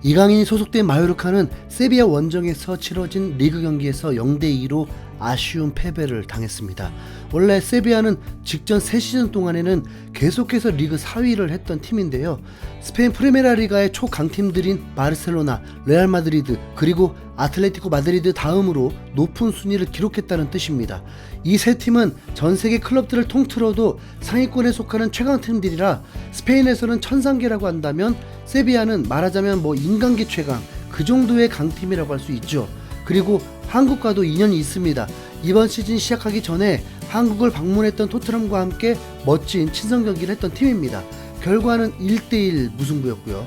이강인이 소속된 마요르카는 세비야 원정에서 치러진 리그 경기에서 0대2로 아쉬운 패배를 당했습니다. 원래 세비야는 직전 3시즌 동안에는 계속해서 리그 4위를 했던 팀인데요. 스페인 프리메라 리가의 초강팀들인 바르셀로나, 레알 마드리드, 그리고 아틀레티코 마드리드 다음으로 높은 순위를 기록했다는 뜻입니다. 이 세 팀은 전 세계 클럽들을 통틀어도 상위권에 속하는 최강팀들이라 스페인에서는 천상계라고 한다면 세비야는 말하자면 인간계 최강, 그 정도의 강팀이라고 할 수 있죠. 그리고 한국과도 인연이 있습니다. 이번 시즌 시작하기 전에 한국을 방문했던 토트넘과 함께 멋진 친선 경기를 했던 팀입니다. 결과는 1대1 무승부였고요.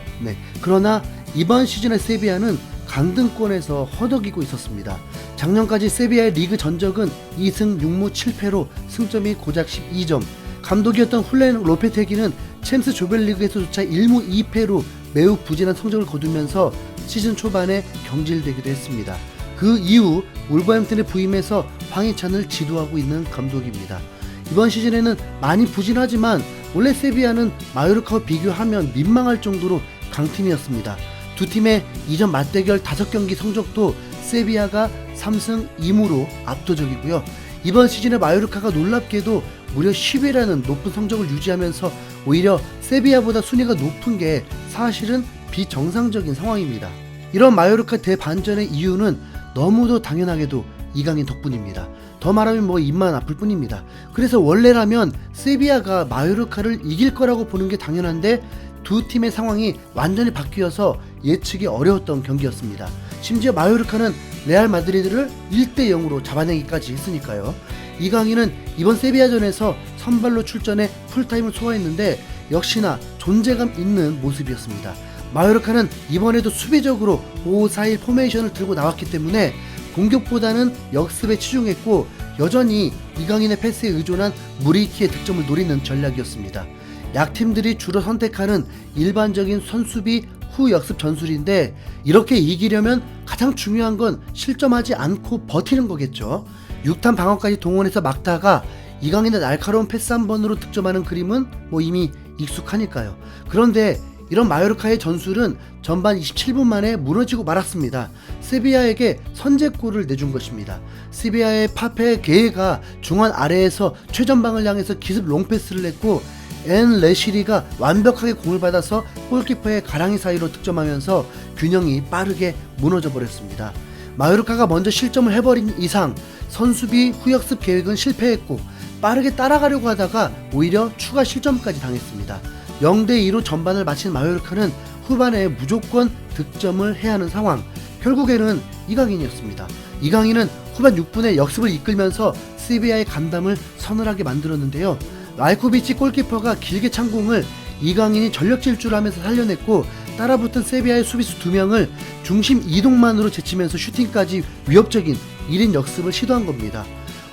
그러나 이번 시즌의 세비야는 강등권에서 허덕이고 있었습니다. 작년까지 세비야의 리그 전적은 2승 6무 7패로 승점이 고작 12점. 감독이었던 훌렌 로페테기는 챔스 조별리그에서조차 1무 2패로 매우 부진한 성적을 거두면서 시즌 초반에 경질되기도 했습니다. 그 이후 울버햄튼에 부임해서 황희찬을 지도하고 있는 감독입니다. 이번 시즌에는 많이 부진하지만 원래 세비야는 마요르카와 비교하면 민망할 정도로 강팀이었습니다. 두 팀의 이전 맞대결 5경기 성적도 세비야가 3승 2무로 압도적이고요. 이번 시즌에 마요르카가 놀랍게도 무려 10위라는 높은 성적을 유지하면서 오히려 세비야보다 순위가 높은 게 사실은 비정상적인 상황입니다. 이런 마요르카 대반전의 이유는 너무도 당연하게도 이강인 덕분입니다. 더 말하면 입만 아플 뿐입니다. 그래서 원래라면 세비야가 마요르카를 이길 거라고 보는 게 당연한데 두 팀의 상황이 완전히 바뀌어서 예측이 어려웠던 경기였습니다. 심지어 마요르카는 레알 마드리드를 1대0으로 잡아내기까지 했으니까요. 이강인은 이번 세비야전에서 선발로 출전해 풀타임을 소화했는데 역시나 존재감 있는 모습이었습니다. 마요르카는 이번에도 수비적으로 5-4-1 포메이션을 들고 나왔기 때문에 공격보다는 역습에 치중했고 여전히 이강인의 패스에 의존한 무리키의 득점을 노리는 전략이었습니다. 약팀들이 주로 선택하는 일반적인 선수비 후 역습 전술인데 이렇게 이기려면 가장 중요한 건 실점하지 않고 버티는 거겠죠. 6탄 방어까지 동원해서 막다가 이강인의 날카로운 패스 한 번으로 득점하는 그림은 이미 익숙하니까요. 그런데 이런 마요르카의 전술은 전반 27분 만에 무너지고 말았습니다. 세비야에게 선제골을 내준 것입니다. 세비야의 파페 게에가 중앙 아래에서 최전방을 향해서 기습 롱패스를 냈고 엔 레시리가 완벽하게 공을 받아서 골키퍼의 가랑이 사이로 득점하면서 균형이 빠르게 무너져 버렸습니다. 마요르카가 먼저 실점을 해버린 이상 선수비 후역습 계획은 실패했고 빠르게 따라가려고 하다가 오히려 추가 실점까지 당했습니다. 0대2로 전반을 마친 마요르카는 후반에 무조건 득점을 해야 하는 상황. 결국에는 이강인이었습니다. 이강인은 후반 6분에 역습을 이끌면서 세비야의 감담을 서늘하게 만들었는데요. 라이코비치 골키퍼가 길게 찬 공을 이강인이 전력 질주하면서 살려냈고 따라붙은 세비야의 수비수 2명을 중심 이동만으로 제치면서 슈팅까지 위협적인 1인 역습을 시도한 겁니다.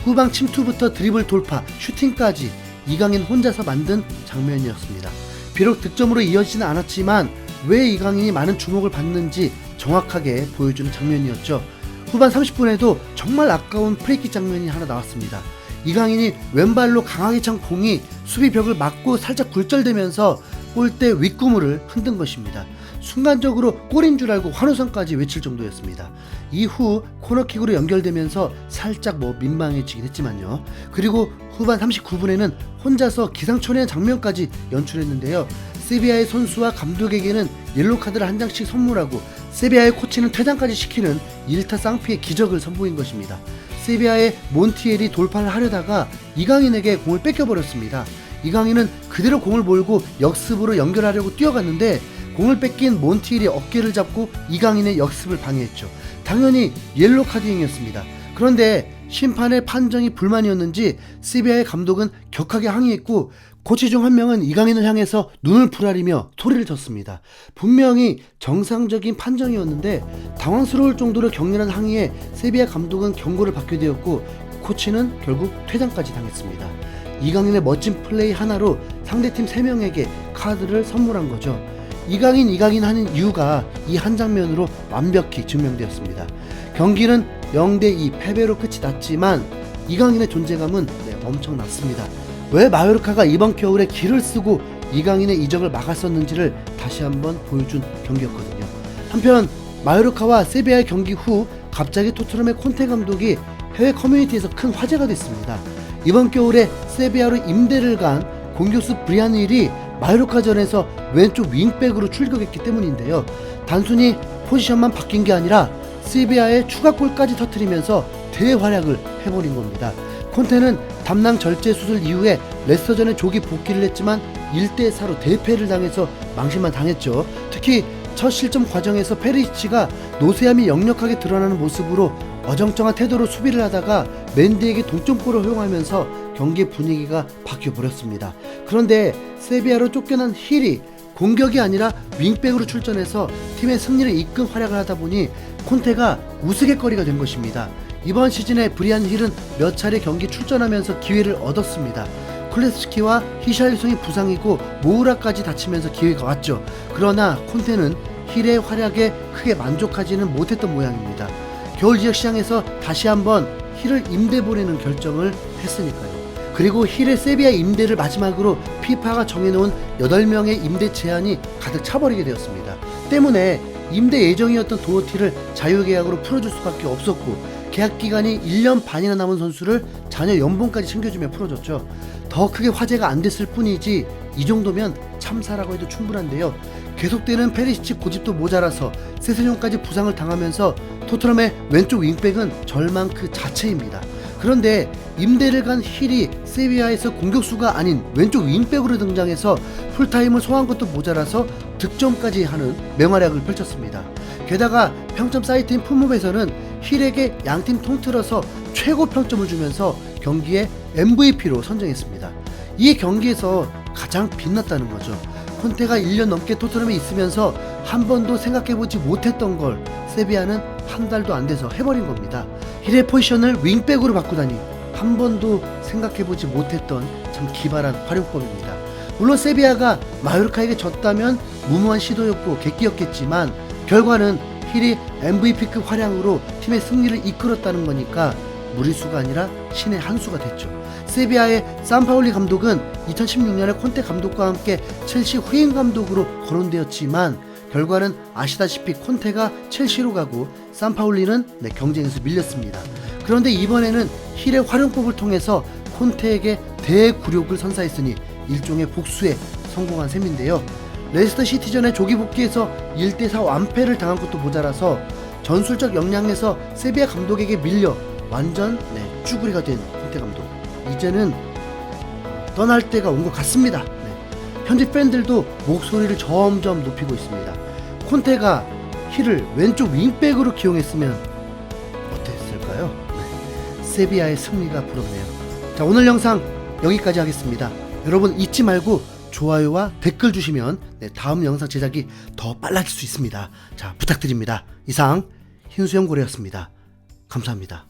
후방 침투부터 드리블 돌파, 슈팅까지 이강인 혼자서 만든 장면이었습니다. 비록 득점으로 이어지지는 않았지만 왜 이강인이 많은 주목을 받는지 정확하게 보여주는 장면이었죠. 후반 30분에도 정말 아까운 프리킥 장면이 하나 나왔습니다. 이강인이 왼발로 강하게 찬 공이 수비벽을 맞고 살짝 굴절되면서 골대 윗구물을 흔든 것입니다. 순간적으로 골인 줄 알고 환호성까지 외칠 정도였습니다. 이후 코너킥으로 연결되면서 살짝 민망해지긴 했지만요. 그리고 후반 39분에는 혼자서 기상천외한 장면까지 연출했는데요. 세비야의 선수와 감독에게는 옐로카드를 한 장씩 선물하고 세비야의 코치는 퇴장까지 시키는 일타 쌍피의 기적을 선보인 것입니다. 세비야의 몬티엘이 돌파를 하려다가 이강인에게 공을 뺏겨버렸습니다. 이강인은 그대로 공을 몰고 역습으로 연결하려고 뛰어갔는데 공을 뺏긴 몬티엘이 어깨를 잡고 이강인의 역습을 방해했죠. 당연히 옐로카드 행위였습니다. 그런데 심판의 판정이 불만이었는지 세비야의 감독은 격하게 항의했고 코치 중 한 명은 이강인을 향해서 눈을 부라리며 소리를 쳤습니다. 분명히 정상적인 판정이었는데 당황스러울 정도로 격렬한 항의에 세비야 감독은 경고를 받게 되었고 코치는 결국 퇴장까지 당했습니다. 이강인의 멋진 플레이 하나로 상대팀 3명에게 카드를 선물한 거죠. 이강인 하는 이유가 이 한 장면으로 완벽히 증명되었습니다. 경기는 0대2 패배로 끝이 났지만 이강인의 존재감은 엄청났습니다. 왜 마요르카가 이번 겨울에 기를 쓰고 이강인의 이적을 막았었는지를 다시 한번 보여준 경기였거든요. 한편 마요르카와 세비야의 경기 후 갑자기 토트넘의 콘테 감독이 해외 커뮤니티에서 큰 화제가 됐습니다. 이번 겨울에 세비야로 임대를 간 공격수 브리안 힐이 마요르카전에서 왼쪽 윙백으로 출격했기 때문인데요. 단순히 포지션만 바뀐 게 아니라 세비야의 추가골까지 터뜨리면서 대활약을 해버린 겁니다. 콘테는 담낭 절제 수술 이후에 레스터전에 조기 복귀를 했지만 1대4로 대패를 당해서 망신만 당했죠. 특히 첫 실점 과정에서 페리시치가 노쇠함이 역력하게 드러나는 모습으로 어정쩡한 태도로 수비를 하다가 맨디에게 동점골을 허용하면서 경기의 분위기가 바뀌어버렸습니다. 그런데 세비야로 쫓겨난 힐이 공격이 아니라 윙백으로 출전해서 팀의 승리를 이끈 활약을 하다 보니 콘테가 우스갯거리가 된 것입니다. 이번 시즌에 브리안 힐은 몇 차례 경기 출전하면서 기회를 얻었습니다. 클레스키와 히샬리송이 부상이고 모우라까지 다치면서 기회가 왔죠. 그러나 콘테는 힐의 활약에 크게 만족하지는 못했던 모양입니다. 겨울 지역 시장에서 다시 한번 힐을 임대 보내는 결정을 했으니까요. 그리고 힐의 세비야 임대를 마지막으로 피파가 정해놓은 8명의 임대 제한이 가득 차버리게 되었습니다. 때문에 임대 예정이었던 도어티를 자유계약으로 풀어줄 수밖에 없었고 계약 기간이 1년 반이나 남은 선수를 자녀 연봉까지 챙겨주며 풀어줬죠. 더 크게 화제가 안 됐을 뿐이지 이 정도면 참사라고 해도 충분한데요. 계속되는 페리시치 고집도 모자라서 세세뇽까지 부상을 당하면서 토트넘의 왼쪽 윙백은 절망 그 자체입니다. 그런데 임대를 간 힐이 세비야에서 공격수가 아닌 왼쪽 윙백으로 등장해서 풀타임을 소화한 것도 모자라서 득점까지 하는 맹활약을 펼쳤습니다. 게다가 평점 사이트인 풋몹에서는 힐에게 양팀 통틀어서 최고 평점을 주면서 경기의 MVP로 선정했습니다. 이 경기에서 가장 빛났다는 거죠. 콘테가 1년 넘게 토트넘에 있으면서 한 번도 생각해보지 못했던 걸 세비야는 한 달도 안 돼서 해버린 겁니다. 힐의 포지션을 윙백으로 바꾸다니 한 번도 생각해보지 못했던 참 기발한 활용법입니다. 물론 세비야가 마요르카에게 졌다면 무모한 시도였고 객기였겠지만 결과는 힐이 MVP급 활약으로 팀의 승리를 이끌었다는 거니까 무리수가 아니라 신의 한 수가 됐죠. 세비야의 산파울리 감독은 2016년에 콘테 감독과 함께 첼시 후임 감독으로 거론되었지만 결과는 아시다시피 콘테가 첼시로 가고 산파울리는 경쟁에서 밀렸습니다. 그런데 이번에는 힐의 활용법을 통해서 콘테에게 대굴욕을 선사했으니 일종의 복수에 성공한 셈인데요. 레스터 시티전에 조기 복귀해서 1대4 완패를 당한 것도 모자라서 전술적 역량에서 세비야 감독에게 밀려 완전 쭈구리가 된 콘테 감독. 이제는 떠날 때가 온 것 같습니다. 현지 팬들도 목소리를 점점 높이고 있습니다. 콘테가 힐을 왼쪽 윙백으로 기용했으면 어땠을까요? 세비야의 승리가 부럽네요. 자, 오늘 영상 여기까지 하겠습니다. 여러분 잊지 말고 좋아요와 댓글 주시면 다음 영상 제작이 더 빨라질 수 있습니다. 자, 부탁드립니다. 이상 흰수염고래였습니다. 감사합니다.